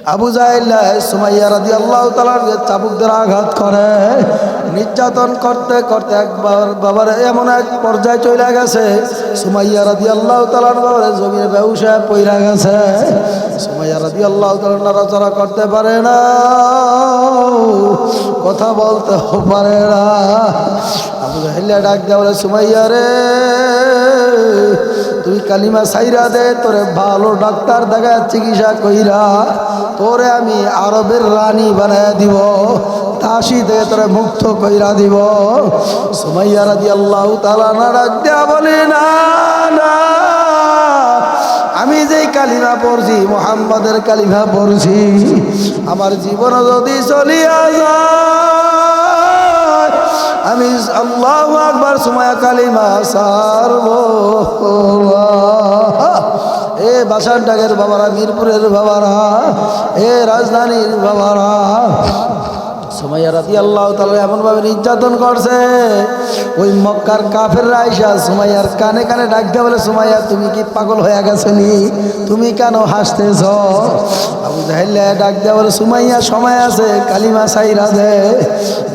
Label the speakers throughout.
Speaker 1: আবু জাহেল সুমাইয়া রাদিয়াল্লাহু তাআলাকে চাবুক দিয়ে আঘাত করে, নির্যাতন করতে করতে একবার বাবার এমন এক পর্যায়ে চলে গেছে সুমাইয়া রাদিয়াল্লাহু তাআলার বাবার জমিনে বেহুশ হয়ে পড়ে গেছে। সুমাইয়া রাদিয়াল্লাহু তাআলা নড়াচড়া করতে পারে না, কথা বলতেও পারে না। আবু জাহেল ডাক দিয়ে বলে, সুমাইয়া রে, তুই কালিমা সাইরা দে, তোরে ভালো ডাক্তার দেখা চিকিৎসা কইরা তোরে আমি আরবের রানী বানায় দিব, দাসী থেকে তোরে মুক্ত কইরা দিব। সুমাইয়া রাদিয়াল্লাহু তাআলা ডাক দিয়া বলে, না না, আমি যেই কালিমা পড়ছি মুহাম্মাদের কালিমা পড়ছি, আমার জীবন যদি চলিয়া যায় আমি আল্লাহু আকবার সুমাইয়া কালিমা সারবো। এ বাসার ডাকের বাবারা, মিরপুরের বাবারা, এ রাজধানীর বাবারা, সুমাইয়া রাদিয়াল্লাহু তাআলা এমনভাবে নির্যাতন করছে, ওই মক্কার কাফেররা আইসা সুমাইয়ার কানে কানে ডাক দিয়ে বলে, সুমাইয়া তুমি কি পাগল হয়ে গেছনি? তুমি কেন হাসতেছ? আবু জাহেল ডাক দিয়ে বলে, সুমাইয়া সময় আছে, কালিমা সাইরা দে,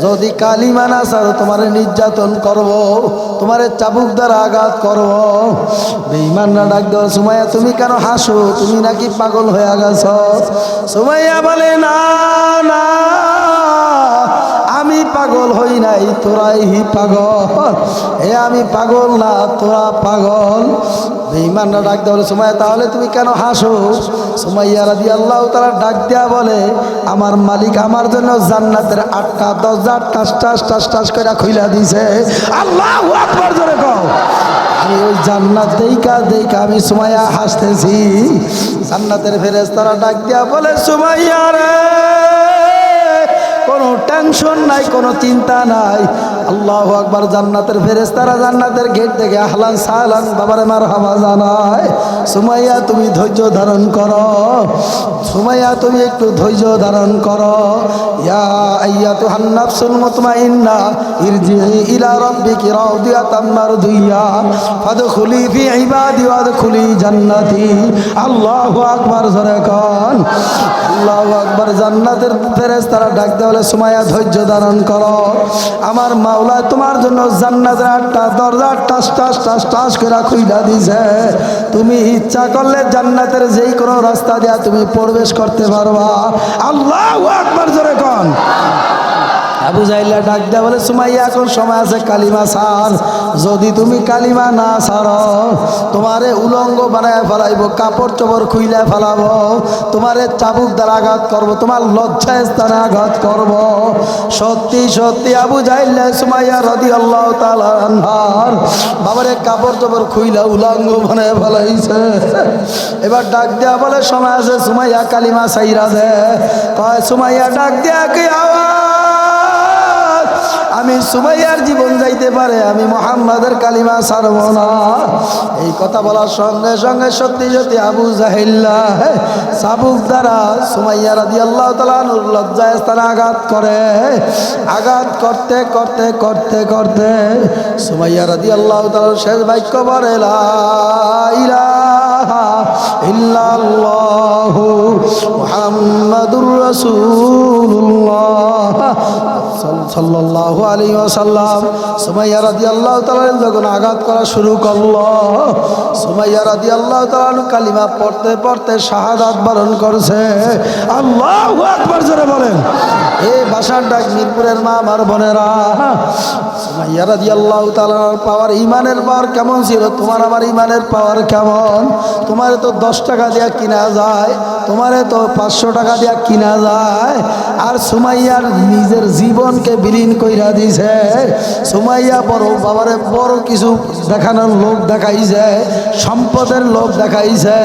Speaker 1: যদি কালিমা না ছাড়ো তোমার নির্যাতন করব, তোমার চাবুক দ্বারা আঘাত করব। বেঈমানরা ডাক দিয়ে, সুমাইয়া তুমি কেন হাসো? তুমি নাকি পাগল হয়ে গেছ? সুমাইয়া বলে, না না, আমি পাগল হই নাই, তোরাই পাগল। এ আমি পাগল না, তোরা পাগল। বেঈমানরা ডাক দেওয়া বলে, সুমাইয়া তাহলে তুমি কেন হাসো? সুমাইয়া রাদিয়াল্লাহু তাআলা ডাক দেয়া বলে, আমার মালিক আমার জন্য জান্নাতের 8টা দরজা টাস টাস টাস টাস করে খুইলা দিছে। আল্লাহু আকবার জোরে কও। আমি ওই জান্নাত দেইকা দেইকা আমি সুমাইয়া হাসতেছি। জান্নাতের ফেরেশতারা ডাক দেয়া বলে, সুমাইয়া রে, কোনো টেনশন নাই, কোনো চিন্তা নাই। আল্লাহু আকবার। জান্নাতের ফেরেশতারা জান্নাতের গেট থেকে আহলান সাহলান বাবারে মারহাবা জানায়। সুমাইয়া তুমি ধৈর্য ধারণ করো, সুমাইয়া তুমি একটু ধৈর্য ধারণ করো। ইয়া আইয়াতুহান নাফসুল মুতমাইন্না ইরজিই ইলা রাব্বিকি রাদিয়াতাম মারদিয়া ফাদখুলি ফি ইবাদি ওয়াদখুলি জান্নাতি। আল্লাহু আকবার জোরে কোন আল্লাহু আকবার। জান্নাতের ফেরেশতারা ডাক দেয় বলে, সুমাইয়া ধৈর্য ধারণ করো, আমার মাওলা তোমার জন্য জান্নাতের 8টা দরজা টাস টাস টাস টাস করে খুইলা দিয়েছে। তুমি ইচ্ছা করলে জান্নাতের যেই কোনো রাস্তা দিয়া তুমি প্রবেশ করতে পারবা। আল্লাহু আকবার জোরে কোন। আবু জাহেল ডাক দেয়া বলে, সুমাইয়া এখন সময় আছে, কালিমা ছাড়। যদি তুমি কালিমা না ছাড়ো তোমারে উলঙ্গ বানায় ফেলাইবো, কাপড় চোপড় খুইলে ফেলাবো, তোমারে চাবুক দ্বারা আঘাত করবো, তোমার লজ্জা স্থানে আঘাত করবো। সত্যি সত্যি আবু জাহেল সুমাইয়া রাদিয়াল্লাহু তাআলা আনহার বাবারে কাপড় চোপড় খুইলা উলঙ্গ বানায় ফেলাইছে। এবার ডাক দেয়া বলে, সময় আছে, সুমাইয়া কালিমা ছাইরা দে। কয় সুমাইয়া ডাক দেয়া কি আওয়াজ, আমি সুমাইয়ার জীবন যাইতে পারে, আমি মুহাম্মাদের কালিমা ছাড়ব না। এই কথা বলার সঙ্গে সঙ্গে সত্যি সত্যি আবু জাহেল চাবুক দ্বারা সুমাইয়া রাদিয়াল্লাহু তাআলা আনহুর লজ্জা স্থানে আঘাত করে। আঘাত করতে করতে করতে করতে সুমাইয়া রাদিয়াল্লাহু তাআলা শেষ বাক্য বলে, লা ইলাহা ইল্লাল্লাহু মুহাম্মাদুর রাসূলুল্লাহ সাল্লাল্লাহু আলাইহি ওয়াসাল্লাম। সুমাইয়া রাদিয়াল্লাহু তাআলা যখন আঘাত করা শুরু করলো, সুমাইয়া রাদিয়াল্লাহু তাআলা কালিমা পড়তে পড়তে শাহাদাত বরণ করছে। আল্লাহু আকবার জোরে বলেন। এই বাসার ডাক, মিরপুরের মা আমার বোনেরা, সুমাইয়া রাদিয়াল্লাহু তাআলার পাওয়ার, ইমানের পাওয়ার কেমন ছিল? তোমার আমার ইমানের পাওয়ার কেমন? তোমারে তো 10 টাকা দিয়া কিনা যায়, তোমারে তো 500 টাকা দিয়া কিনা যায়। আর সুমাইয়ার নিজের জীবনকে বিলীন কইরা দিছে। সুমাইয়া বড় বাবারে বড় কিছু দেখানোর লোক দেখাইছে, সম্পদের লোক দেখাইছে।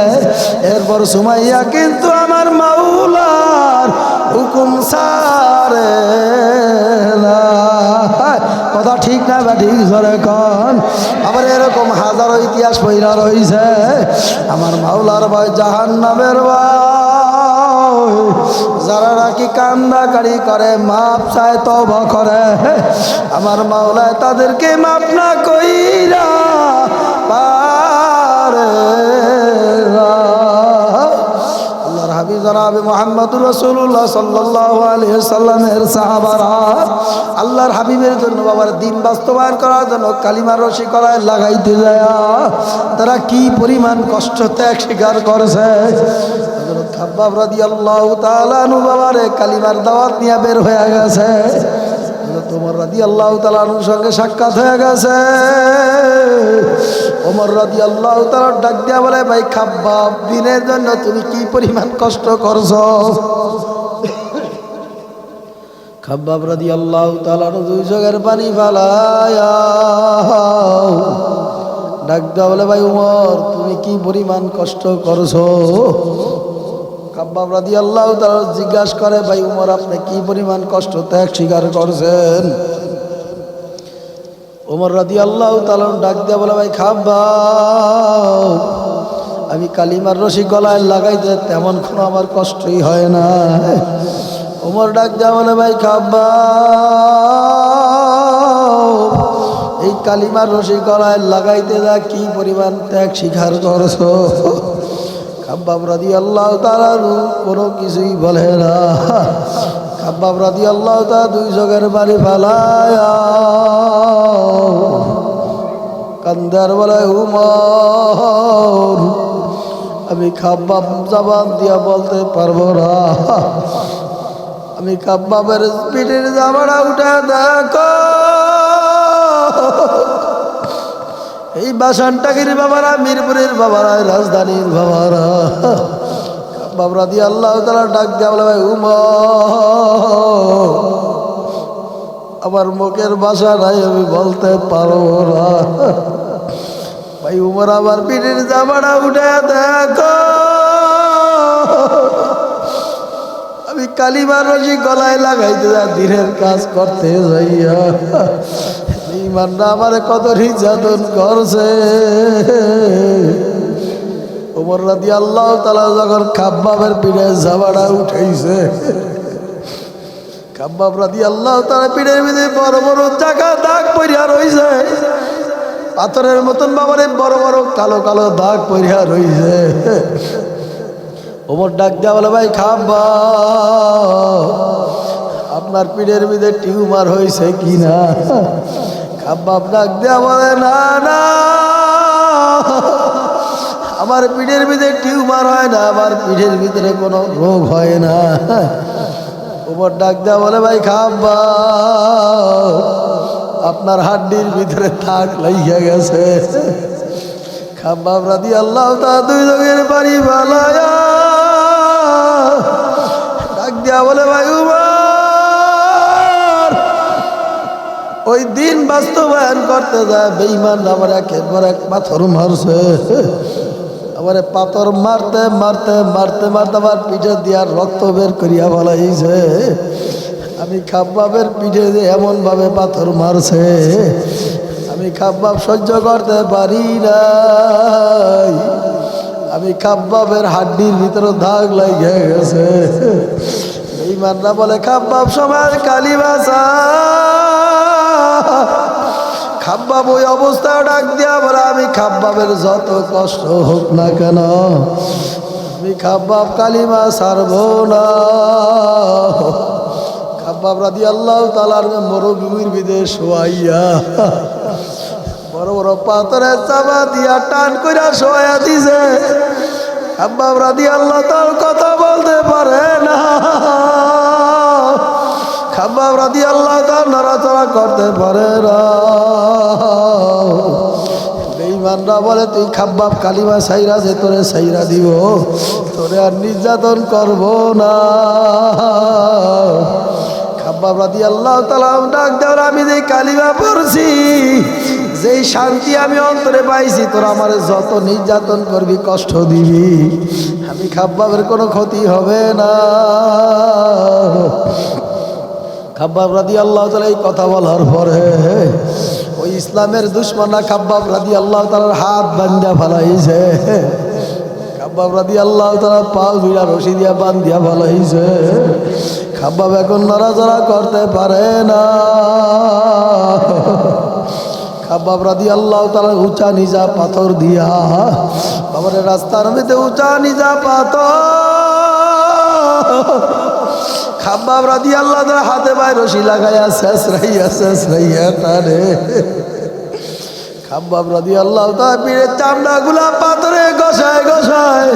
Speaker 1: এরপর সুমাইয়া কিন্তু আমার মাওলার হুকুম সারে না। কথা ঠিক না বা ঠিক জোরে কোন। আবার এরকম হাজারো ইতিহাস বইরা রইছে। আমার মাওলার ভয় জাহান্নামের ভয়, যারা নাকি কান্দাকারি করে, মাপ চায়, তওবা করে, আমার মাওলায় তাদেরকে মাপ না কইরা পারে না। আল্লাহর হাবিব নবী জনাব মুহাম্মদুর রাসূলুল্লাহ সাল্লাল্লাহু আলাইহি সাল্লামের সাহাবারা আল্লাহর হাবিবের জন্য বাবার দিন বাস্তবায়ন করার জন্য কালিমার রশি গলায় লাগাইতে যায় তারা কি পরিমাণ কষ্ট ত্যাগ স্বীকার করেছে। হযরত খাব্বাব রাদিয়াল্লাহু তাআলা আনহু বাবারে কালিমার দাওয়াত নিয়ে বের হয়ে গেছে। হযরত ওমর রাদিয়াল্লাহু তাআলা আনহুর সঙ্গে সাক্ষাৎ হয়ে গেছে। ওমর রাদিয়াল্লাহু তাআলা ডাক দিয়া বলে, ভাই খাব্বাব, দিনের জন্য তুমি কি পরিমাণ কষ্ট করছো। খাব্বাব রাদিয়াল্লাহু তাআলা দুই চোখের পানি ফালায়া ডাক দিয়া বলে, ভাই ওমর, তুমি কি পরিমাণ কষ্ট করছো। খাব্বাব রাদিয়াল্লাহু তাআলা জিজ্ঞাসা করে, ভাই ওমর, আপনি কি পরিমাণ কষ্ট ত্যাগ স্বীকার করছেন। ওমর রাদিয়াল্লাহু তাআলা ডাক দিয়া বলে, ভাই খাব্বাব, আমি কালিমার রশি গলায় লাগাইতে তেমন কোনো আমার কষ্টই হয় না। ওমর ডাক দিয়া বলে, ভাই খাব্বাব, এই কালিমার রশি গলায় লাগাইতে যা কি পরিমাণ ত্যাগ স্বীকার করছো। খাব্বাব রাদিয়াল্লাহু তাআলা কোনো কিছুই বলে না। খাব্বাব রাদিয়াল্লাহু তাআলা দুই চোখের পানি ফেলায়া কান্দার বলে, উমর, আমি খাব্বাব জবান দিয়া বলতে পারবো না। আমি খাব্বাবের পিঠের জামাটা উঠে দেখো, এই বাসানটাকির বাবারা, মিরপুরের বাবারা, রাজধানীর বাবারা। খাব্বাব রাদিয়াল্লাহু তাআলা ডাক দিয়া বলে, ভাই উমর, আমার মুখের ভাষা নাই, আমি বলতে পারবো না। ভাই উমর, আমার পিঠের জামাটা উঠে দেখো, আমি কালিমার রশি গলায় লাগাইতে যা দিনের কাজ করতে যাইয়া ইমানরা আমার কত নির্যাতন করছে। ওমর রাদিয়াল্লাহু তাআলা যখন খাব্বাবের পিঠের জামাটা উঠাইছে, খাব্বাব রাদিয়াল্লাহু তাআলা পিঠের মধ্যে বড় বড় চাকা দাগ পড়িয়া রইছে, পাথরের মতন বাবারে বড় বড় কালো কালো দাগ পড়িয়া রইছে। ওমর ডাক দেয়া বলে, ভাই খাব্বাব, আপনার পিঠের মধ্যে টিউমার হয়েছে কিনা। খাব্বাব ডাক দেয়া বলে, না না, আমার পিঠের ভিতরে টিউমার হয় না, আমার পিঠের ভিতরে কোনো রোগ হয় না। ওমর ডাক দেয়া বলে, ভাই খাব্বাব, আপনার হাড্ডির ভিতরে থাক লাইয়া গেছে। খাব্বাব রাদিয়াল্লাহু তাআলা দুই চোখের পানি ফেলায়া ডাক দেয়া বলে, ভাই উমর, ওই দিন বাস্তবায়ন করতে যায় বেঈমান আমার একেবারে এক পাথর মারছে। আমার পাথর মারতে মারতে মারতে মারতে আমার পিঠে দিয়ে রক্ত বের করিয়া ফেলাইছে। আমি খাব্বাবের পিঠে দিয়ে এমনভাবে পাথর মারছে, আমি খাব্বাব সহ্য করতে পারি নাই। আমি খাব্বাবের হাড্ডির ভিতরে দাগ লাগিয়ে গেছে। বেঈমানরা বলে, খাব্বাব সমাজ কালিমা চা। খাব্বাব ওই অবস্থায় ডাক দিয়া বলে, আমি খাব্বাবের যত কষ্ট হোক না কেন, আমি খাব্বাব কালিমা ছাড়ব না। খাব্বাব রাদিয়াল্লাহু তাআলা মরুভূমির ভিতরে শোয়াইয়া বড় বড় পাথরের চাপা দিয়া টান কইরা শোয়া দিছে। খাব্বাব রাদিয়াল্লাহু তাআলা কথা বলতে পারে না, খাব্বাব রাদিয়াল্লাহু তাআলা নড়াচড়া করতে পারে না। বেঈমানরা বলে, তুই খাব্বাব কালিমা ছাইরা যে তোরে ছাইরা দিব, তোরে আর নির্যাতন করব না। খাব্বাব রাদিয়াল্লাহু তাআলা ডাক দেওয়ার, আমি যে কালিমা পড়ছি, যেই শান্তি আমি অন্তরে পাইছি, তোরা আমার যত নির্যাতন করবি, কষ্ট দিবি, আমি খাব্বাবের কোনো ক্ষতি হবে না। খাব্বাব রাদিয়াল্লাহু তাআলা এই কথা বলার পরে ওই ইসলামের দুশমনরা খাব্বাব রাদিয়াল্লাহু তাআলার হাত বাঁধা ফেলাইছে। খাব্বাব রাদিয়াল্লাহু তাআলা পাও দুইটা রশি দিয়া বাঁধিয়া ফেলাইছে। খাব্বাব এখন নড়াচড়া করতে পারে না। খাব্বাব রাদিয়াল্লাহু তাআলা উঁচা নিজা পাথর দিয়া, বাবার রাস্তার মধ্যে উঁচা নিজা পাথর খাব্বাব রাদিয়াল্লাহু তাআলা হাতে পায়ে রশি লাগাইয়া শেষরাইয়া টানে। খাব্বাব রাদিয়াল্লাহু তাআলা পীরের চামড়াগুলা পাথরে ঘষায়।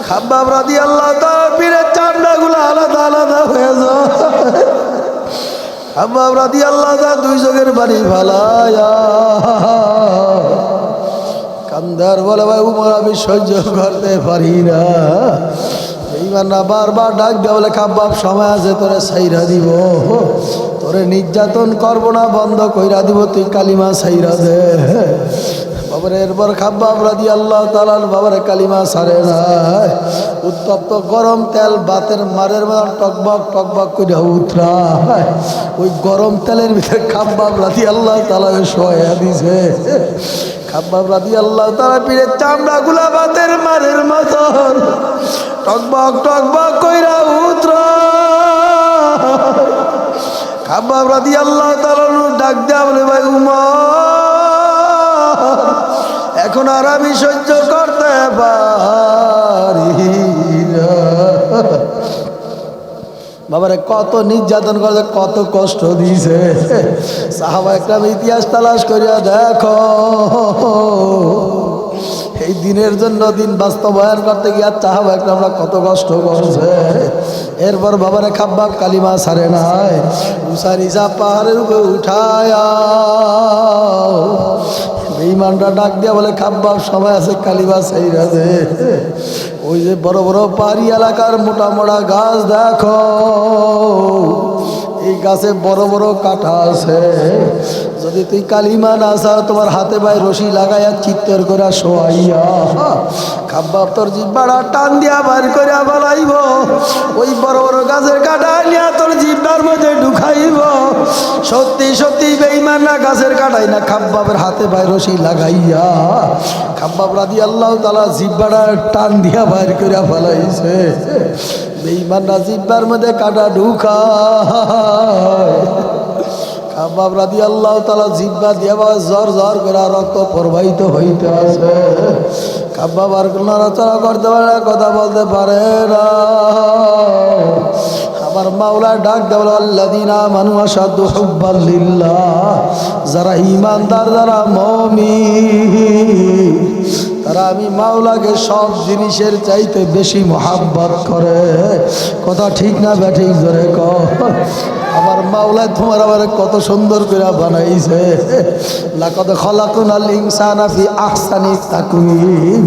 Speaker 1: খাব্বাব রাদিয়াল্লাহু তাআলা পীরের চামড়াগুলা আলাদা হয়ে যায়। খাব্বাব রাদিয়াল্লাহু তাআলা দুই চোখের পানি ফালায়া কান্দার বলে, ভাই উমর আমি সহ্য করতে পারি না। বেঈমানরা বারবার ডাক দেয়া বলে, খাব্বাব সময় আছে, তোরে ছাইরা দিব, তোরে নির্যাতন করবো না, বন্ধ কইরা দিব, তুই কালিমা ছাইরা দে। বাবার এরপর খাব্বাব রাদিয়াল্লাহু তাআলা বাবার কালিমা ছাড়ে না। উত্তপ্ত গরম তেল বাতের মারের মতন টকবক করে উতরায়। ওই গরম তেলের ভিতরে খাব্বাব রাদিয়াল্লাহু তাআলা শোয়া দিছে। খাব্বাব রাদিয়াল্লাহু তাআলা পীরের চামড়াগুলা বাতের মারের মতন টকবক কইরা উতরায়। খাব্বাব রাদিয়াল্লাহু তাআলা ডাক দেয়া বলে, ভাই উমর এখন আর আমি সহ্য করতে পারি না। বাবারে কত নির্যাতন করছে, কত কষ্ট দিয়েছে। সাহাবা একরাম ইতিহাস তালাশ করিয়া দেখো, এই দিনের জন্য দিন বাস্তবায়ন করতে গিয়ে সাহাবা একরামরা কত কষ্ট করছে। এরপর বাবারে খাব্বাব কালিমা ছাড়ে নাই। মুসারিসা পাহাড়ের উপরে উঠায়া বেঈমানরা ডাক দিয়া বলে, খাব্বাব সময় আছে, কালিমা ছাইরা দে। ওই যে বড় বড় পাহাড়ি এলাকার মোটা মোটা গাছ দেখো, এই গাছে বড় বড় কাঁটা আছে। যদি তুই কালিমা না ছাড়, তোমার হাতে পায়ে রশি লাগাইয়া চিত্তর করে শোয়াইয়া খাব্বাব তোর জিহ্বাটা টান দিয়া বাইর করে বানাইব। ওই বড় বড় গাছের কাঁটা নিয়ে তোর জিহ্বার মধ্যে ঢুকাইব। সত্যি বেঈমানরা গাছের কাঁটাই না, খাব্বাবের হাতে পায়ে রশি লাগাইয়া খাব্বাব রাদিয়াল্লাহু তাআলা জিহ্বাটা টান দিয়া বাইর করে ফেলাইছে। বেঈমানরা জিহ্বার মধ্যে কাঁটা ঢুকায়। খাব্বাব রাদিয়াল্লাহু তাআলা জিহ্বা দিয়া জর করে রক্ত প্রবাহিত হইতে আছে। খাব্বাব আর নড়াচড়া করতে পারে না, কথা বলতে পারে না। আমার মাওলা ডাক দেওয়া, আল্লাযীনা আমানু আশাদ্দু হুব্বান লিল্লাহ, যারা ঈমানদার, যারা মুমিন, তারা আমি মাওলাকে সব জিনিসের চাইতে বেশি মোহাব্বত করে। কথা ঠিক না ব্যাঠিক জোরে কর। আমার মাওলা তোমার আবার কত সুন্দর করে বানাইছে। লাকাদ খালাকনাল ইনসানা ফি আহসানি তাকওয়িম।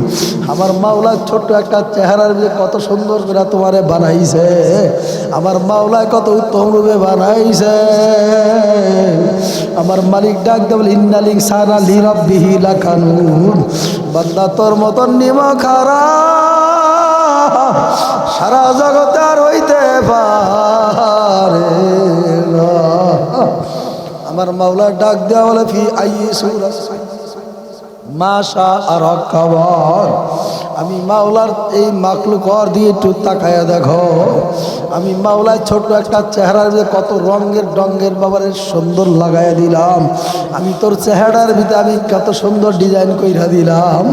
Speaker 1: আমার মাওলা ছোট্ট একটা চেহারার ভিতরে কত সুন্দর করে তোমারে বানাইছে। আমার মাওলা কত উত্তম রূপে বানাইছে। আমার মালিক ডাক দেব, ইন্নাল ইনসানা লিরাব্বিহি লাকানুন। বান্দা তোর মতন নিমক হারাম সারা জগতে আর হইতে পারে না। আমার মাওলা ডাক দেওয়া বলে, ফি আইয়ি সূরাত মা শাআ রাক্কাবার। আমি মাওলার এই মাখলুকর দিয়ে একটু তাকায়া দেখো। আমি মাওলার ছোট্ট একটা চেহারার ভিতরে কত রঙের বাবারে সুন্দর লাগাইয়া দিলাম। আমি তোর চেহারার ভিতরে আমি কত সুন্দর ডিজাইন কইরা দিলাম।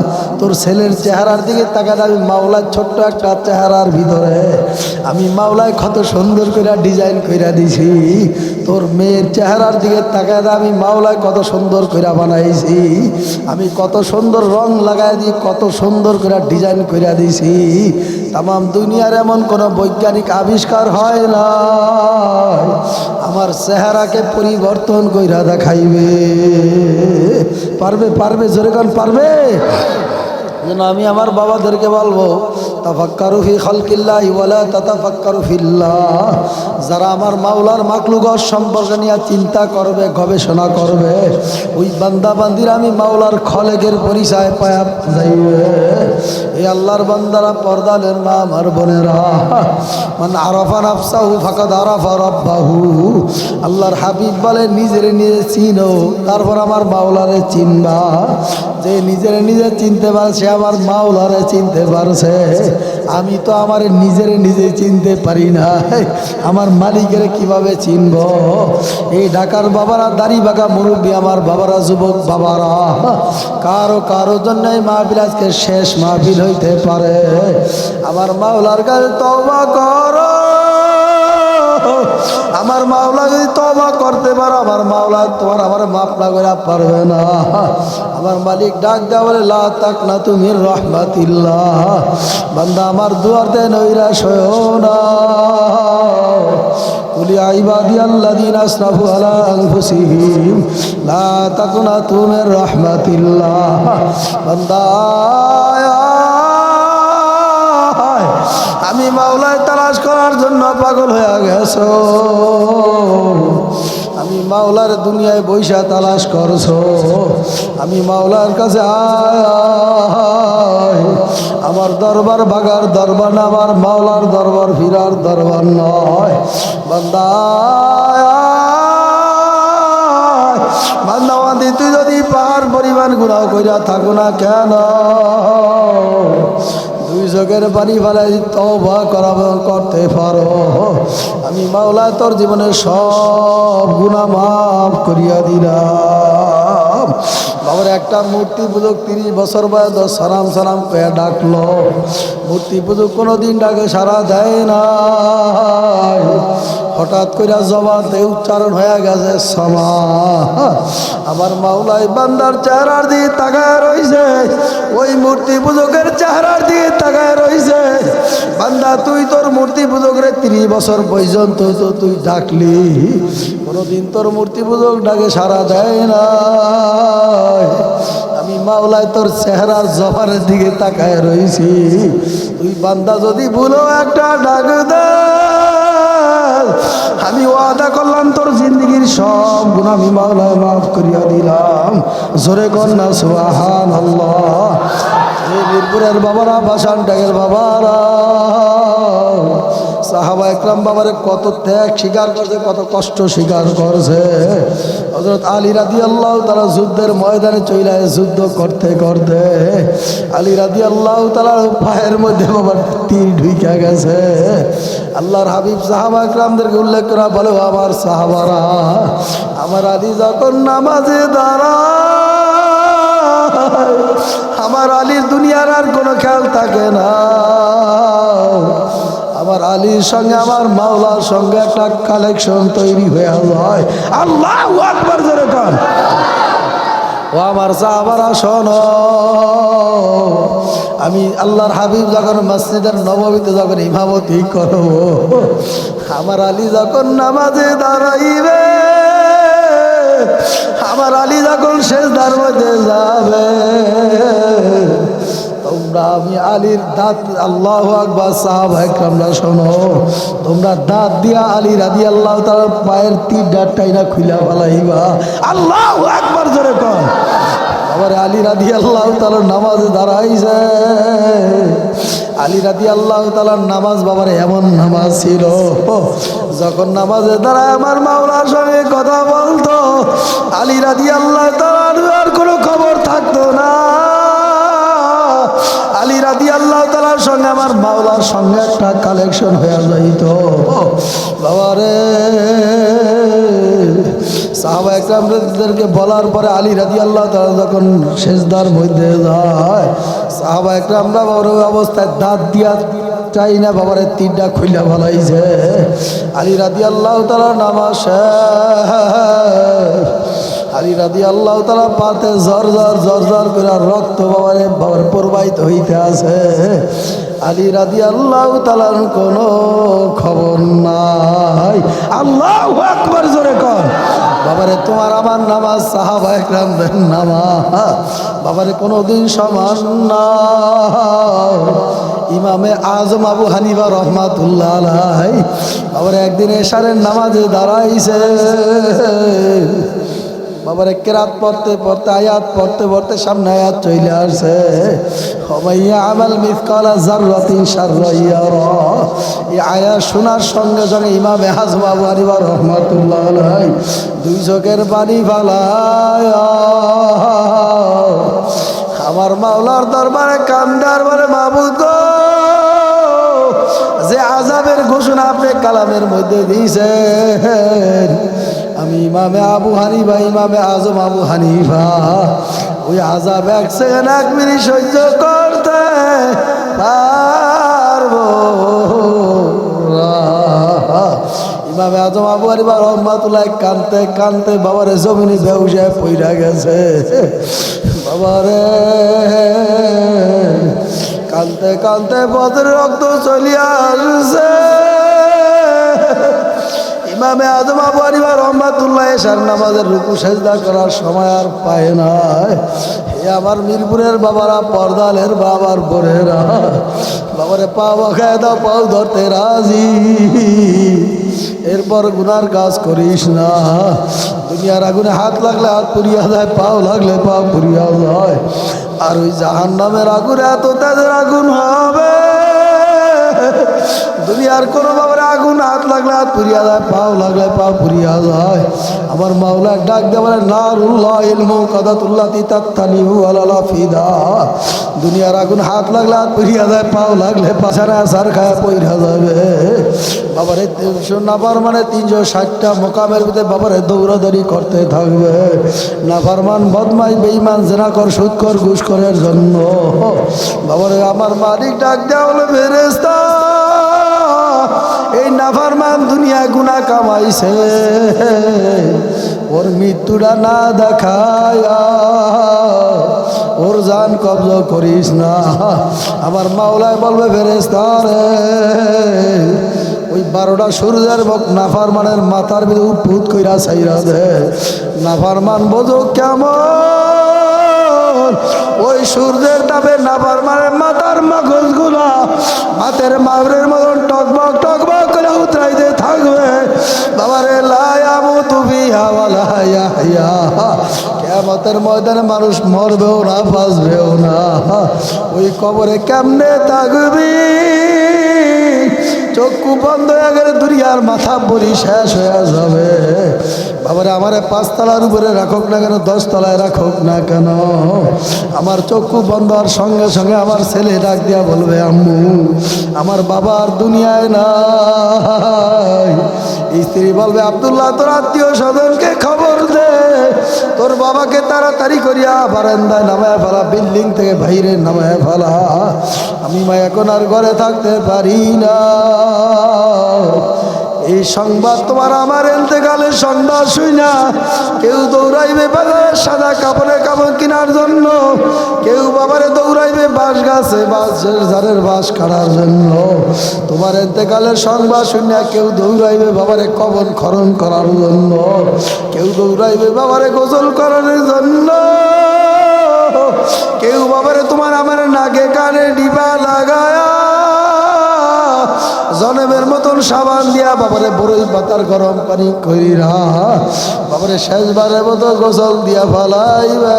Speaker 1: তোর ছেলের চেহারার দিকে তাকালে আমি মাওলার ছোট্ট একটা চেহারার ভিতরে আমি মাওলায় কত সুন্দর করে ডিজাইন কইরা দিছি। তোর মেয়ের চেহারার দিকে তাকায় আমি মাওলায় কত সুন্দর করে বানাইছি। আমি কত সুন্দর রং লাগাই দিয়ে কত সুন্দর করে ডিজাইন কইরা দিছি। তামাম দুনিয়ার এমন কোনো বৈজ্ঞানিক আবিষ্কার হয় না আমার চেহারাকে পরিবর্তন কইরা দেখাইবে। পারবে জোরে গান পারবে। যেন আমি আমার বাবাদেরকে বলবো, তাফাক্কারু ফি খালকিল্লাহি ওয়ালা তাতাফাক্কারু ফিল্লাহ। যারা আমার মাওলার মাখলুকত সম্পর্কে নিয়ে চিন্তা করবে, গবেষণা করবে, ওই বান্দা বান্দির আমি মাওলার খলেকের পরিচয় পায়া যাইবে। এই আল্লাহর বান্দারা, পর্দানের মা আমার বোনেরা, মান আরাফা নাফসাহু ফাকাদ আরাফা রাব্বাহু। আল্লাহর হাবিব বলে, নিজের নিজে চিনো, তারপর আমার মাওলারে চিনবা। যে নিজের নিজে চিনতে পারছে, আমার মাওলারে চিনতে পারছে। আমি তো আমার নিজে চিনতে পারি না, আমার মালিকের কিভাবে চিনব? এই ঢাকার বাবারা, দাড়ি বাঁকা মুরব্বী আমার বাবারা, যুবক বাবারা, কারো জন্য এই মাহফিল আজকে শেষ মাহফিল হইতে পারে। আমার মাওলার কাছে তওবা করো। আমার মাওলা যদি তওবা করতে পারো, আমার মাওলা তোমার আমার মাফ না করে পারবে না। আমার মালিক ডাক দেওয়া বলে, লা তাকনাতু মির রাহমাতিল্লাহ, বান্দা আমার দুয়ারতে নৈরাশ হইও না। কুল ইয়া ইবাদিয়াল্লাযীনা আসরাফু আলা আনফুসিহিম লা তাকনাতু মির রাহমাতিল্লাহ। বান্দা আমি মাওলার তালাশ করার জন্য পাগল হয়ে গেছো, আমি মাওলার দুনিয়ায় বৈশা তালাশ করছো, আমি মাওলার কাছে আয়। আমার দরবার ভাগার দরবার না, আমার মাওলার দরবার ফিরার দরবার নয়। বান্দা বান্দাবান্দি, তুই যদি পাহাড় পরিমাণ গুনাহ কইরা থাকো না কেন, দুই চোখের পানি ফেলাই তওবা করতে পারো, আমি মাওলা তোর জীবনের সব গুনাহ মাফ করিয়া দিলাম। বাবার একটা মূর্তি পুজো 30 বছর বয়স সালাম সালাম কয়ে ডাকলো, মূর্তি পুজো কোনোদিন ডাকে সারা দেয় না। হঠাৎ করে জবাতে উচ্চারণ হয়ে গেছে সমা। আমার মাওলাই বান্দার চেহারার দিকে তাকায় রইছে, ওই মূর্তি পূজকের চেহারার দিকে তাকায় রইছে। বান্দা, তুই তোর মূর্তি পূজকের 30 বছর পর্যন্ত তো তুই ডাকলি, কোনোদিন তোর মূর্তি পূজক ডাকে সারা দেয় না। আমি মাওলাই তোর চেহারার জবানের দিকে তাকায় রইছি, তুই বান্দা যদি ভুলো একটা ডাক দে, আমি ওয়াদা করলাম তোর জিন্দগির সব গুনাহ আমি মাওলায় মাফ করিয়া দিলাম। জোরে কন্যা সুবহানাল্লাহ। এই মিরপুরের বাবারা, ভাসান ডাকের বাবারা, সাহাবা একরাম বাবারে কত ত্যাগ স্বীকার করছে, কত কষ্ট স্বীকার করছে। হযরত আলী রাদিয়াল্লাহু তাআলা যুদ্ধের ময়দানে চইলা যুদ্ধ করতে করতে আলী রাদিয়াল্লাহু তাআলার পায়ের মধ্যে বাবার তীর ঢুইকা গেছে। আল্লাহর হাবিব সাহাবা একরামদেরকে উল্লেখ করা বলে, আমার সাহাবারা, আমার আলী যখন নামাজে দাঁড়ায়, আমার আলীর দুনিয়ার আর কোনো খেয়াল থাকে না। আমার আলীর সঙ্গে আমার মাওলার সঙ্গে একটা কালেকশন তৈরি হয়ে যায়। আল্লাহু আকবার জোরে কর। ও আমার সাহাবারা শোনো, আমি আল্লাহর হাবিব যখন মসজিদের নববীতে যখন ইমামতি করব, আমার আলী যখন নামাজে দাঁড়াইবে, আমার আলী যখন সেজদার মধ্যে যাবে, তোমরা আমি আলীর দাঁত, আল্লাহু আকবার, সাহাবা একরামরা শোনো, তোমরা দাঁত দিয়া আলী রাদিয়াল্লাহু তাআলার পায়ের তীরটা টাইনা খুইলা ফেলাইবা। আল্লাহু আকবার জোরে কর। আবার আলী রাদিয়াল্লাহু তাআলার নামাজে দাঁড়াইছে। আলী রাদিয়াল্লাহু তাআলার নামাজ বাবার এমন নামাজ ছিল, যখন নামাজে দাঁড়ায় আমার মাওলার সঙ্গে কথা বলতো, আলী রাদিয়াল্লাহু তাআলার আর কোনো খবর থাকতো না। আলী রাদিয়াল্লাহু তাআলার সঙ্গে আমার মাওলার সঙ্গে একটা কালেকশন হয়ে যাইত। বাবারে, সাহাবা একরামদেরকে বলার পরে আলী রাদিয়াল্লাহু তাআলা যখন সেজদার মধ্যে যায়, সাহাবা একরামরা বড় অবস্থায় দাঁত দিয়া চাই না বাবারে তীরটা খুইলা ফেলাইছে। আলী রাদিয়াল্লাহু তাআলা নামাজ শেষ। আলী রাদিয়াল্লাহু তাআলা পাতে জর করে রক্ত বাবার প্রবাহিত হইতে আছে। আলী রাদিয়াল্লাহু তাআলার কোনো খবর নাই। আল্লাহু আকবার জোরে কর। বাবারে, তোমার আমার নামাজ সাহাবা একরামদের নামাজ বাবারে কোনোদিন সমান না। ইমামে আজম আবু হানিফা রহমাতুল্লাহ আলাইহি বাবারে একদিন এশারের নামাজে দাঁড়াইছে। বাবারে কেরাত পড়তে পড়তে, আয়াত পড়তে পড়তে সামনে আয়াত চলে আসছে, ওমাইয়া আমাল মিসকালা যাররাতিন শাররান ইয়ারা। এই আয়াত শোনার সঙ্গে সঙ্গে ইমামে আজম আবু হানিফা রহমাতুল্লাহ আলাইহি দুই চোখের পানি ফেলায় আমার মাওলার দরবারে কান্দার বলে, মাবুদ গো, যে আযাবের ঘোষণা আপনি কালামের মধ্যে দিয়েছেন, আমি ইমামে আবু হানিফা, ইমামে আজম আবু হানিফা, ওই আযাব এক সেকেন্ড এক মিনিট সহ্য করতে পারবো না। ইমামে আজম আবু হানিফা রহমাতুল্লাহ কানতে কানতে বাবারে জমিনে বেহুশে পইরা গেছে। বাবারে কানতে কানতে পথের রক্ত চলিয়া আসছে। ইমামে আজম আবু হানিফা রহমাতুল্লাহ এশার নামাজের রুকু সেজদা করার সময় আর পায় নাই। হে আমার মিরপুরের বাবারা, পর্দালের বাবার বোনেরা, বাবারে পাও খায় দাও, পাও ধরতে রাজি, এরপর গুনার কাজ করিস না। দুনিয়ার আগুনে হাত লাগলে হাত পুড়িয়া যায়, পাও লাগলে পাও পুড়িয়া যায়। আর ওই জাহান্নামের আগুনে এত তেজের আগুন হবে, দুনিয়ার কোন বাবার আগুন হাত লাগলে হাত পুড়িয়া যায়, পাও লাগলে পাও পুড়িয়া যায়। আমার মাওলা ডাক দিয়ে বলে, নারুল্লাহ ইলমু কাদাতুল্লাতি তাত্তানিহু আলালা ফিদা। দুনিয়ার আগুন হাত লাগলে হাত পুড়িয়া যায়, পাও লাগলে পাছানা আসার খায়া পইরা যাবে। বাবারে 300 নাফরমানে 360টা মোকামের ভিতরে বাবারে দৌড়াদৌড়ি করতে থাকবে। নাফরমান, বদমাই, বেঈমান, জিনাকর, সুদকর, ঘুষখোরের জন্য। বাবারে আমার মালিক ডাক দেওয়া হলো, ফেরেশতা এই নাফরমান দুনিয়া গুনাহ কামাইছে, ওর মৃত্যুটা না দেখায়া ওর জান কবজা করিস না। আমার মাওলায় বলবে, ফেরেশতা রে ওই 12টা সূর্যের নাফরমানের মাথার ভিতরে উপুত কইরা ছাইরা দে। নাফরমান বোঝো কেমন, ওই সূর্যের তাপে নাফরমানের মাথার মগজগুলা হাতের মাবরের মতন টকবক টকবক করে উতরাইতে থাকবে। বাবারে লা ইয়ামুতু ফিহা ওয়া লা ইয়াহইয়া, কিয়ামতের ময়দানে মানুষ মরবেও না, বাঁচবেও না। ওই কবরে কেমনে থাকবি, চক্ষু বন্ধ হয়ে গেলে দুনিয়ার মাথা বলি শেষ হয়ে যাবে। বাবারে আমারে 5 তলার উপরে রাখুক না কেন, 10 তলায় রাখুক না কেন, আমার চক্ষু বন্ধ হওয়ার সঙ্গে সঙ্গে আমার ছেলে ডাক দিয়া বলবে, আম্মু আমার বাবা আর দুনিয়ায় নাই। স্ত্রী বলবে, আব্দুল্লাহ তোর আত্মীয় স্বজনকে খবর দে, তোর বাবাকে তাড়াতাড়ি করিয়া বারান্দায় নামায় ফেলা, বিল্ডিং থেকে বাইরে নামায় ফেলা, আমি মা এখন আর ঘরে থাকতে পারি না। এই সংবাদ তোমার আমার ইন্তেকালের সংবাদ শুইনা কেউ দৌড়াইবে বাজারে সাদা কাপড়ের কাপড় কেনার জন্য, কেউ বাবারে দৌড়াইবে বাঁশ গাছে বাঁশের ঝাড়ের বাঁশ কাটার জন্য। তোমার ইন্তেকালের সংবাদ শুইনা কেউ দৌড়াইবে বাবারে কবর খনন করার জন্য, কেউ দৌড়াইবে বাবারে গোসল করানোর জন্য, কেউ বাবারে তোমার আমার নাকে কানে ডিবা লাগায়া জনমের মতন সাবান দিয়া বাবারে বড়ই পাতার গরম পানি কইরা বাবারে শেষবারের মতো গোসল দিয়া ফেলাইবে।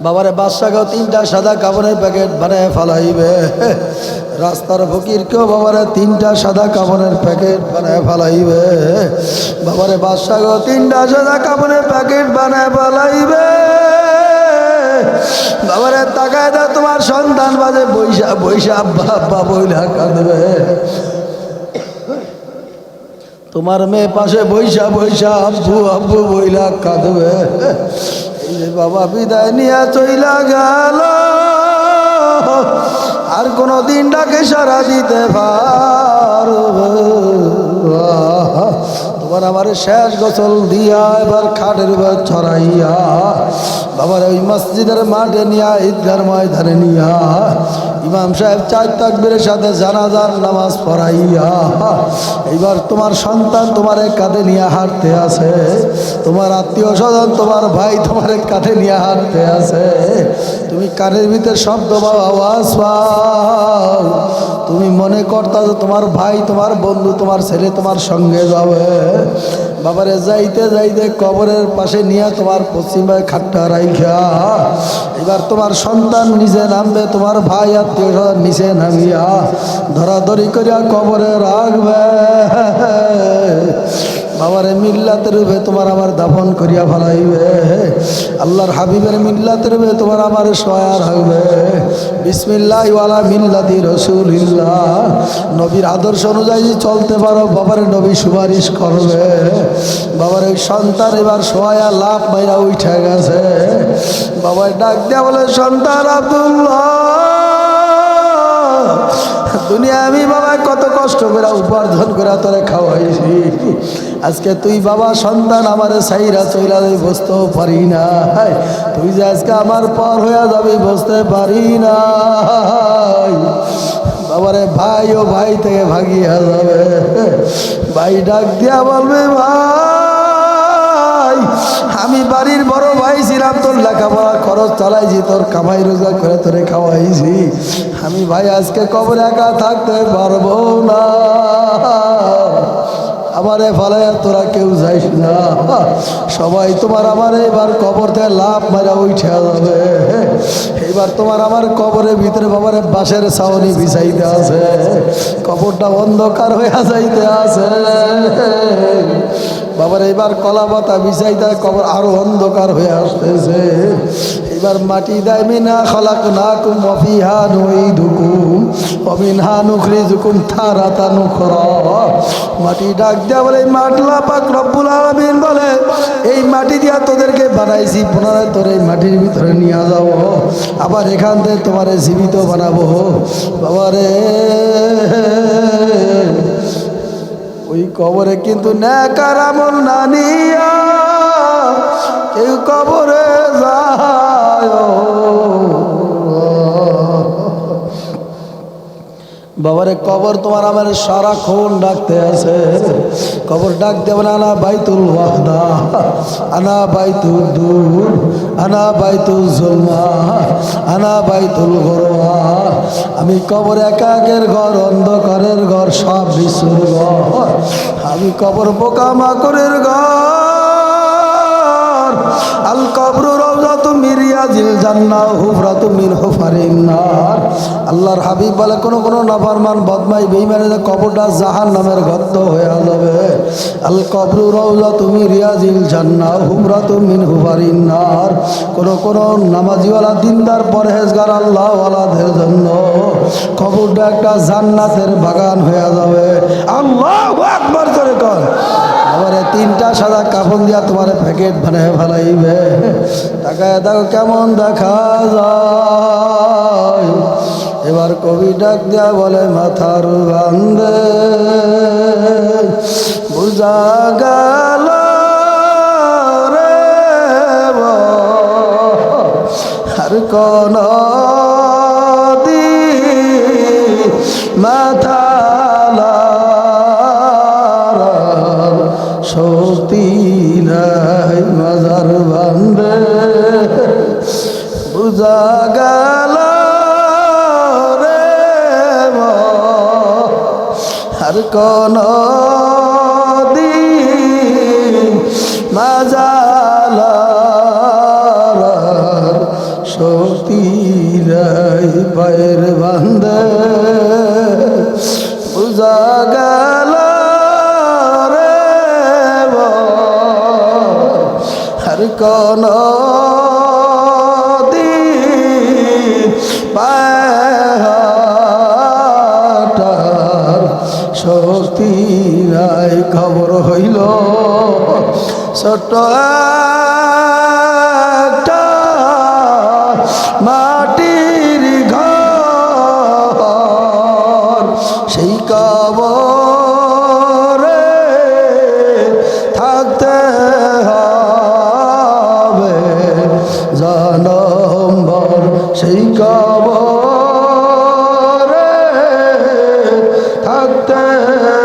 Speaker 1: বাবারে বাদশাকেও 3টা সাদা কাপড়ের প্যাকেট বানায় ফেলাইবে। রাস্তার ফকিরকেও বাবারে 3টা সাদা কাপড়ের প্যাকেট বানায় ফেলাইবে। বাবারে বাদশাকেও 3টা সাদা কাপড়ের প্যাকেট বানায় ফেলাইবে। বাবারে তাকায় দা, তোমার সন্তান বাজে বৈশা বৈশা আব্বা আব্বা বইলা কাঁদবে। তোমার মেয়ে পাশে বৈশা বৈশা আব্বু আব্বু বইলা কাঁদবে। এই যে বাবা বিদায় নিয়ে চইলা গেল, আর কোনো দিন ডাকে সারা দিতে পারবে। তোমার আমার শেষ গোসল দিয়া এবার খাটের উপর ছড়াইয়া বাবার ওই মসজিদের মাঠে নিয়া ঈদগার ময়দানে নিয়া ইমাম সাহেব 4 তাকবীরের সাথে জানাজার নামাজ পড়াইয়া এইবার তোমার সন্তান তোমার কাঁধে নিয়ে হাঁটতে আছে, তোমার আত্মীয় স্বজন তোমার ভাই তোমার কাঁধে নিয়ে হাঁটতে আছে। তুমি কানের ভিতরে শব্দ পাও, আওয়াজ পাও, তুমি মনে করতা তোমার ভাই তোমার বন্ধু তোমার ছেলে তোমার সঙ্গে যাবে। বাবারে যাইতে যাইতে কবরের পাশে নিয়ে তোমার পশ্চিমে খাটটা রাইখা এবার তোমার সন্তান নিচে নামবে, তোমার ভাই আত্মীয় স্বজন নিচে নামিয়া ধরাধরি করিয়া কবরে রাখবে। বাবারে মিল্লাতের রূপে তোমার আমার দাফন করিয়া ফেলাইবে আল্লাহর হাবিবের মিল্লাতের রূপে তোমার আমার সহায় রাখবে বিসমিল্লাহি ওয়ালা মিল্লাতি রাসূলিল্লাহ নবীর আদর্শ অনুযায়ী চলতে পারো বাবারে নবী সুপারিশ করবে বাবার ওই সন্তান এবার সহায় লাভ মাইরা উঠে গেছে বাবা ডাক দেয়া বলে সন্তান আব্দুল্লাহ দুনিয়া আমি বাবা কত কষ্ট করে উপার্জন করে তোরে খাওয়াইছি আজকে তুই বাবা সন্তান আমারে সাইরা চইলা বসতেও পারি না তুই যে আজকে আমার পর হয়ে যাবি বসতে পারি না বাবারে ভাই ও ভাই থেকে ভাগিয়া যাবে ভাই ডাক দিয়া বলবে ভাই আমি বাড়ির বড় ভাই ছিলাম তোর লেখাপড়া খরচ চালাইছি তোর কামাই রোজগার করে তোরে খাওয়াইছি আমি ভাই আজকে কবরে একা থাকতে পারবো না আমারে ফালাইয়া তোরা কেউ যাইস না সবাই তোমার আমার এবার কবর থেকে লাভ মারা উঠে যাবে এবার তোমার আমার কবরের ভিতরে বাবারে বাঁশের ছাউনি বিছাইতে আছে কবরটা অন্ধকার হয়ে যাইতে আছে বাবার এবার কলা পাতা বিছাইতে কবর আরো অন্ধকার হয়ে আসতেছে এবার মাটি দেয় মিনা খালাকনাকুম ওয়া ফিহা নুঈদুকুম ওয়া মিনহা নুখরিজুকুম তারাতান উখরা মাটি ডাক দেয়া বলে মাটলা পাক রব্বুল আলামিন বলে এই মাটি দিয়া তোদেরকে বানাইছি পুনরায় তোর এই মাটির ভিতরে নিয়ে যাও আবার এখান থেকে তোমারে জীবিত বানাবো বাবারে ওই কবরে কিন্তু নেকার আমল না নিয়া কেউ কবরে যায় বাবারে কবর তোমার আমার সারাক্ষণ ডাকতে আছে কবর ডাক দেব না আনা বাইতুল ওয়াহদা আনা বাইতুল দূর আনা বাইতুল জুলমা আনা বাইতুল গরওয়া আমি কবর একাকের ঘর অন্ধকারের ঘর সব বিশুর ঘর আমি কবর পোকামাকড়ের ঘর আল কবরু রাউযাতু মিন রিয়াজিল জান্নাহ হুফরাতু মিন হুফারিন নার আল্লাহর হাবিব বলে কোন কোন নাফরমান বদমাই বেঈমানের কবরটা জাহান্নামের গর্ত হয়ে যাবে আল কবরু রাউযাতু মিন রিয়াজিল জান্নাহ হুফরাতু মিন হুফারিন নার কোন কোন নামাজিওয়ালা দিনদার পরহেজগার আল্লাহওয়ালাদের জন্য কবরটা একটা জান্নাতের বাগান হয়ে যাবে আল্লাহু আকবার জোরে কর আবার তিনটা সাদা কাফন দিয়া তোমার প্যাকেট বানায় ফেলাইবে তাকায় দেখো কেমন দেখা যায় এবার কবি ডাক দিয়া বলে মাথার বান্ধে বুঝা গেল রে আর কোন মাথা শক্তি নাই মাজার বান্ধে বুঝা গেল রে আর কোন মাজার শক্তি নাই পায়ের বান্ধে বুঝা গেল আর কোন পাটার শক্তি নাই খবর হইল ছোট একটা মাটির ঘর সেই কবরে থাকতে জনম্বর সেই কবরে থাকতে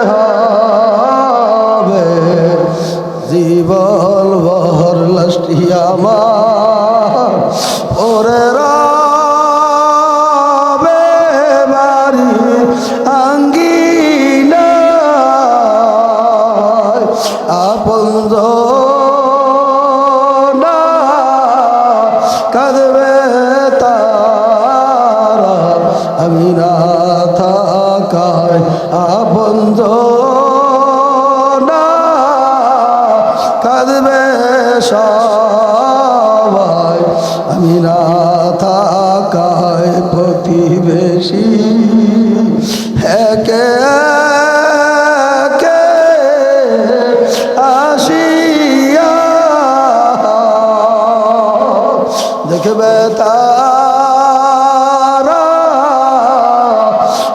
Speaker 1: হবে জীবন ভর লাস্টি আমার ওরে রবে বাড়ি আঙ্গিনা আপন কাঁদবে তারা আমি না থাকায় আপন না বেশি একে একে আসিয়া দেখবে তারা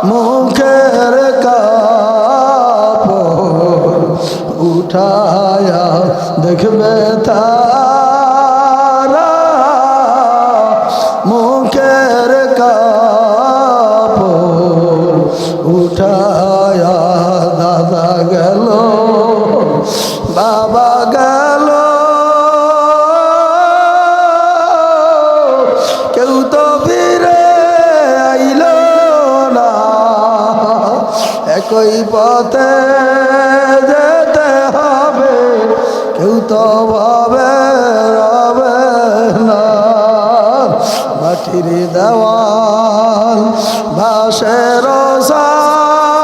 Speaker 1: মুখের কাপড় উঠায়া দেখবে তারা মুখের কাপড় উঠায়া দাদা গেল বাবা গেল কেউ তো ফিরে আইল না একই পথে যেতে হবে কেউ তো ভাবে রবে না মাটির দেওয়াল বাঁশের ছাদ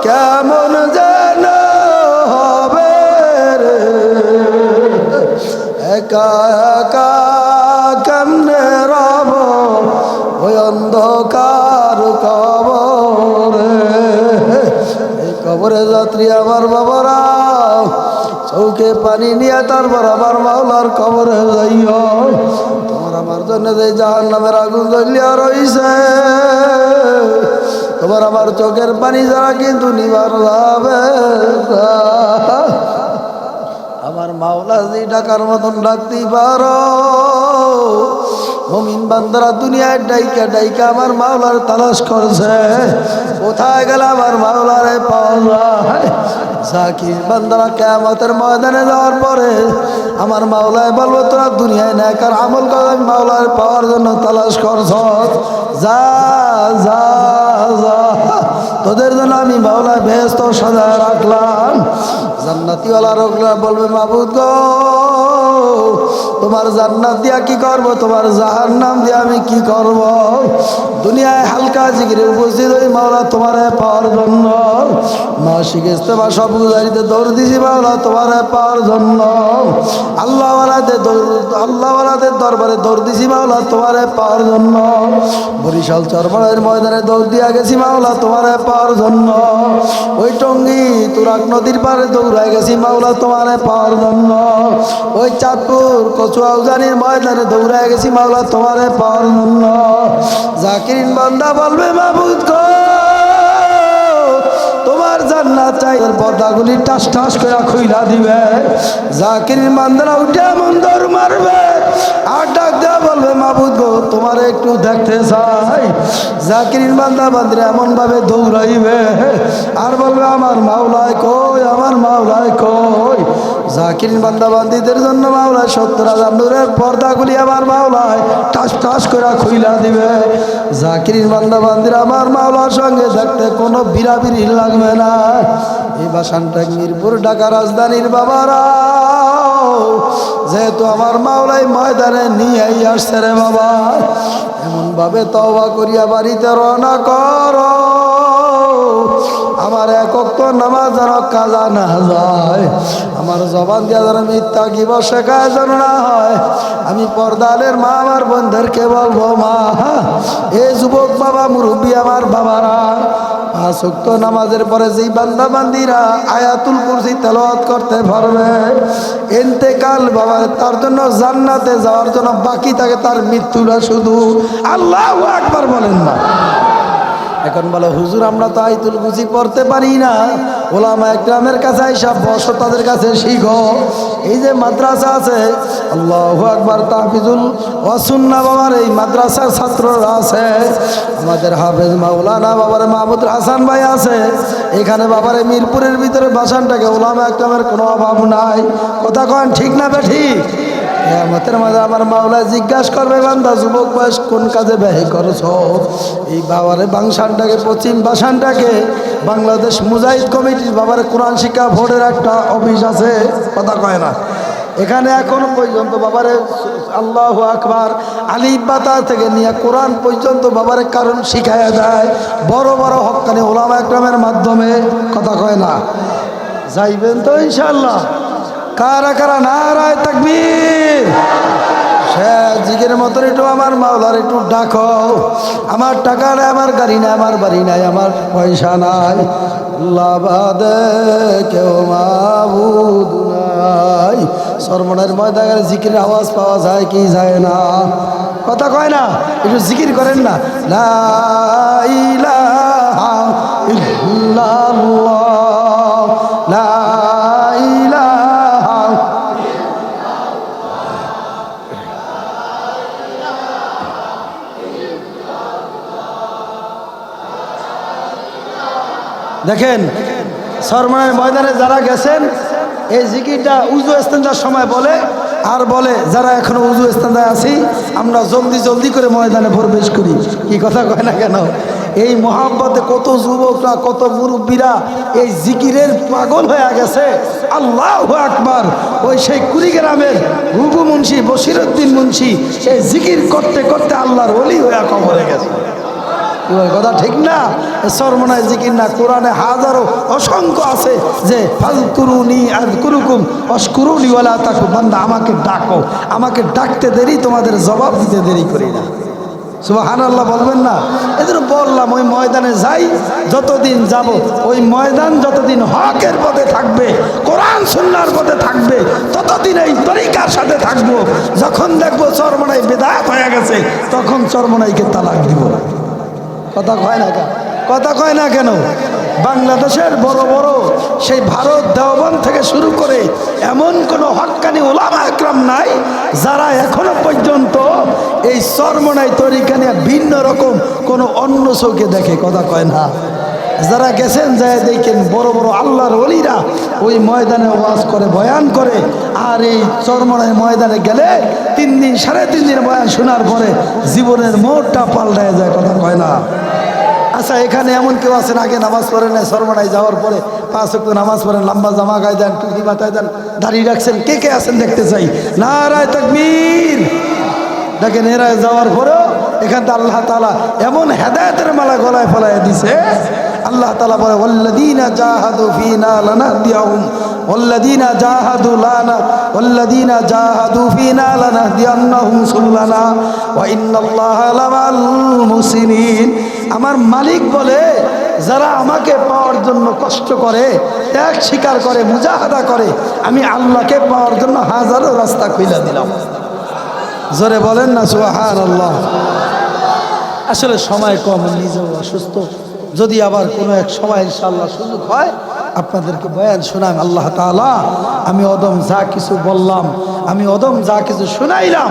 Speaker 1: কেমন যেন হবে রে একা একা কেমনে রব ওই অন্ধকার কবরে এই কবরে যাত্রী আমার বাবারা চৌকে পানি নিয়ে তারপর আমার মাওলার কবরে যাইও তোমার আমার জন্য যে জাহান্নামের আগুন জ্বলিয়া রইছে তোমার আমার চোখের পানি যারা কিন্তু নিবার যাবে না। আমার মাওলা যে ডাকার মতন ডাকতেই পারো মুমিন বান্দারা দুনিয়ায় ডাইকা ডাইকা আমার মাওলার তালাশ করছে কোথায় গেল আমার মাওলারে পাওয়া যায় জাকির বান্দারা কিয়ামতের ময়দানে যাওয়ার পরে আমার মাওলায় বলবো তোরা দুনিয়ায় নেকার আমল কর আমি মাওলার পাওয়ার জন্য তালাশ করছ যা যা যা তোদের জন্য আমি মাওলা বেহেশত সাজায় রাখলাম জান্নাতিওয়ালা রোগলা বলবে মাবুদ গো তোমার জান্নাত দিয়া কি করব তোমার জাহান্নাম দিয়া আমি কি করব দুনিয়ায় হালকা জিকিরে উপস্থিত হই মাওলা তোমারে পাওয়ার জন্য মাসিক ইস্তেমা সব গুজারিতে দৌড় দিছি মাওলা তোমারে পাওয়ার জন্য আল্লাহওয়ালাদের দরবারে দৌড় দিছি মাওলা তোমারে পাওয়ার জন্য বরিশাল চরমরাইয়ের ময়দানে দৌড় দিয়া গেছি মাওলা তোমারে পাওয়ার জন্য ওই টঙ্গী তুরাক নদীর পারে দৌড়ায় গেছি মাওলা তোমারে পাওয়ার জন্য ওই চাঁদপুর কচুয়া উজানির ময়দানে দৌড়ায় গেছি মাওলা তোমারে পাওয়ার জন্য জাকিরিন বান্দা বলবে মাবুদ গো তোমার জান্নাত চাই পর্দাগুলি টাস টাস করে খুইলা দিবে জাকিরিন বান্দারা উঠে এমন দৌড় মারবে আর ডাক দেওয়া বলবে মাবুদ গো তোমার একটু দেখতে চাই জাকিরিন বান্দা বান্দিরা এমন ভাবে দৌড়াইবে আর বলবে আমার মাওলায় কই আমার মাওলায় কই জাকিরিন বান্দা বান্দিদের জন্য মাওলায় ৭০,০০০ নূরের পর্দাগুলি আমার মাওলায় টাস টাস করে খুইলা দিবে জাকিরিন বান্দা বান্দিরা আমার মাওলার সঙ্গে দেখতে কোনো বিরাবিরি লাগবে না এই বাসানটা মিরপুর ঢাকা রাজধানীর বাবারা যেহেতু আমার মাওলাই ময়দানে নিয়ে আসছে রে বাবা এমনভাবে তওবা করিয়া বাড়িতে রওনা করো আমার একক তো নামাজ যেন কাজা না যায় আমার জবান দিয়া যেন মিথ্যা গিব শেখায় যেন না হয় আমি পর্দালের মা আমার বোনদেরকে বলবো মা এ যুবক বাবা মুরব্বী আমার বাবারা ৫ ওয়াক্ত নামাজের পরে যেই বান্দা বান্দিরা আয়াতুল কুরসি তেলাওয়াত করতে পারবে ইন্তেকাল বাবার তার জন্য জান্নাতে যাওয়ার জন্য বাকি থাকে তার মৃত্যুটা শুধু আল্লাহু আকবার বলেন না এখন বলে হুজুর আমরা তো আয়াতুল কুরসি পড়তে পারি না ওলামা একরামের কাছে আইসা বসো তাদের কাছে শিখো এই যে মাদ্রাসা আছে আল্লাহু আকবার তাহফিজুল ওয়াসুন্নাহ বাবার এই মাদ্রাসার ছাত্ররা আছে আমাদের হাফেজ মাওলানা বাবার মাহমুদ হাসান ভাই আছে এখানে বাবারে মিরপুরের ভিতরে বাসানটাকে ওলামা একরামের কোনো অভাব নাই কথা কন ঠিক না বে ঠিক কিয়ামতের মাঝে আমার মাওলা জিজ্ঞাসা করবে বান্দা যুবক বয়স কোন কাজে ব্যয় করছো এই বাবারে বাংশানটাকে পশ্চিম বাসানটাকে বাংলাদেশ মুজাহিদ কমিটির বাবারে কোরআন শিক্ষা বোর্ডের একটা অফিস আছে কথা কয় না এখানে এখনো পর্যন্ত বাবারে আল্লাহু আকবার আলিফ বাতা থেকে নিয়ে কোরআন পর্যন্ত বাবারে কারণ শিখায়া দেয় বড় বড় হক্কানি ওলামা একরামের মাধ্যমে কথা কয় না যাইবেন তো ইনশাআল্লাহ কারা কারা নারায়ে তাকবীর জিকিরের মতন একটু আমার মাওলার একটু ডাকো। আমার টাকা নাই, আমার গাড়ি নাই, আমার বাড়ি নাই, আমার পয়সা নাই, আল্লাহ বাদে কেউ মাবুদ নাই। সর্বনার ময়দানের জিকিরের আওয়াজ পাওয়া যায় কি যায় না? কথা কয় না? একটু জিকির করেন না, লা ইলাহা ইল্লাল্লাহ, লা ইলাহা। দেখেন সরমনের ময়দানে যারা গেছেন এই জিকিরটা উজু ইস্তেঞ্জার সময় বলে, আর বলে যারা এখনো উজু ইস্তেঞ্জায় আছি আমরা জলদি জলদি করে ময়দানে প্রবেশ করি। কি কথা কয় না কেন? এই মহাব্বতে কত যুবকরা, কত মুরব্বীরা এই জিকিরের পাগল হয়ে গেছে। আল্লাহু আকবার। ওই সেই কুড়িগ্রামের ঘুঘু মুন্সি, বশিরউদ্দিন মুন্সি এই জিকির করতে করতে আল্লাহর ওলি হয়ে কবরে গেছে। কথা ঠিক না? সরমনায় জিকির না, কোরআনে হাজারো অসংখ্য আছে যে ফাযকুরুনি আযকুরুকুম ওয়াশকুরুনি ওয়ালা তাকুম। বান্দা আমাকে ডাকো, আমাকে ডাকতে দেরি, তোমাদের জবাব দিতে দেরি করি না। সুবহানাল্লাহ বলবেন না? এজন্য বললাম ওই ময়দানে যাই, যতদিন যাব ওই ময়দান যতদিন হকের পথে থাকবে, কোরআন সুন্নাহর পথে থাকবে, ততদিন এই তরিকার সাথে থাকবো। যখন দেখবো চরমনাই বেদাত হয়ে গেছে, তখন চরমনাইকে তালাক দিব। কথা কয় না কেন? কথা কয় না কেন? বাংলাদেশের বড় বড় সেই ভারত দেওবন্দ থেকে শুরু করে এমন কোনো হক্কানি উলামা একরাম নাই যারা এখনো পর্যন্ত এই চরমনাই তরিকা নিয়ে ভিন্ন রকম কোনো অন্য চোখে দেখে। কথা কয় না? যারা গেছেন যায় দেখেন বড় বড় আল্লাহর ওলিরা ওই ময়দানে ওয়াজ করে, বয়ান করে। আর এই চরমনাই ময়দানে গেলে 3 দিন 3.5 দিন বয়ান শোনার পরে জীবনের মোড়টা পাল্টায় যায়। কথা কয় না? আচ্ছা, এখানে এমন কেউ আছেন আগে নামাজ পড়েন না, চরমনাই যাওয়ার পরে 5 ওয়াক্ত নামাজ পড়েন, লম্বা জামা গায়ে দেন, টুপি মাথায় দেন, দাড়ি রাখছেন? কে কে আছেন দেখতে চাই। নারায়ে তাকবীর। দেখেন এরা যাওয়ার পরেও এখান থেকে আল্লাহ তাআলা এমন হেদায়েতের মালা গলায় ফলায় দিছে। আল্লাহ তাআলা বলে ওয়াল্লাযীনা জাহাদু ফীনা লানাহদিয়াহুম ওয়াল্লাযীনা জাহাদু লানা ওয়াল্লাযীনা জাহাদু ফীনা লানাহদিয়ান্নাহুম সুবুলানা ওয়া ইন্নাল্লাহা লামাল মুহসিনিন। আমার মালিক বলে যারা আমাকে পাওয়ার জন্য কষ্ট করে, ত্যাগ স্বীকার করে, মুজাহাদা করে, আমি আল্লাহকে পাওয়ার জন্য হাজারো রাস্তা খুলে দিলাম। জোরে বলেন না সুবহানাল্লাহ। আসলে সময় কম, নিজেও অসুস্থ। যদি আবার কোনো এক সময় ইনশাআল্লাহ সুযোগ হয় আপনাদেরকে বয়ান শোনান। আল্লাহ তাআলা আমি অদম যা কিছু বললাম, আমি অদম যা কিছু শুনাইলাম,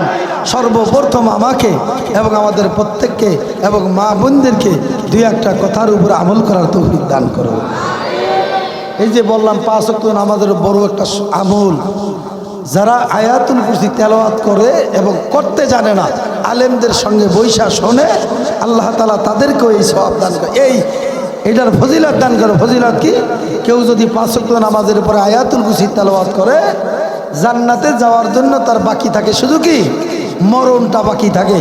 Speaker 1: সর্বপ্রথম আমাকে এবং আমাদের প্রত্যেককে এবং মা বোনদেরকে 2-1টা কথার উপর আমল করার তৌফিক দান করো। এই যে বললাম 5 ওয়াক্ত নামাজের বড় একটা আমল। যারা আয়াতুল কুরসি তেলাওয়াত করে এবং করতে জানে না, আলেমদের সঙ্গে বৈশা শোনে, আল্লাহ তাআলা তাদেরকেও এই সওয়াব দান করে। এইটার ফজিলত দান করে। ফজিলত কি? কেউ যদি 5 ওয়াক্ত নামাজের পরে আয়াতুল কুরসি তেলাওয়াত করে, জান্নাতে যাওয়ার জন্য তার বাকি থাকে শুধু কি? মরণটা বাকি থাকে।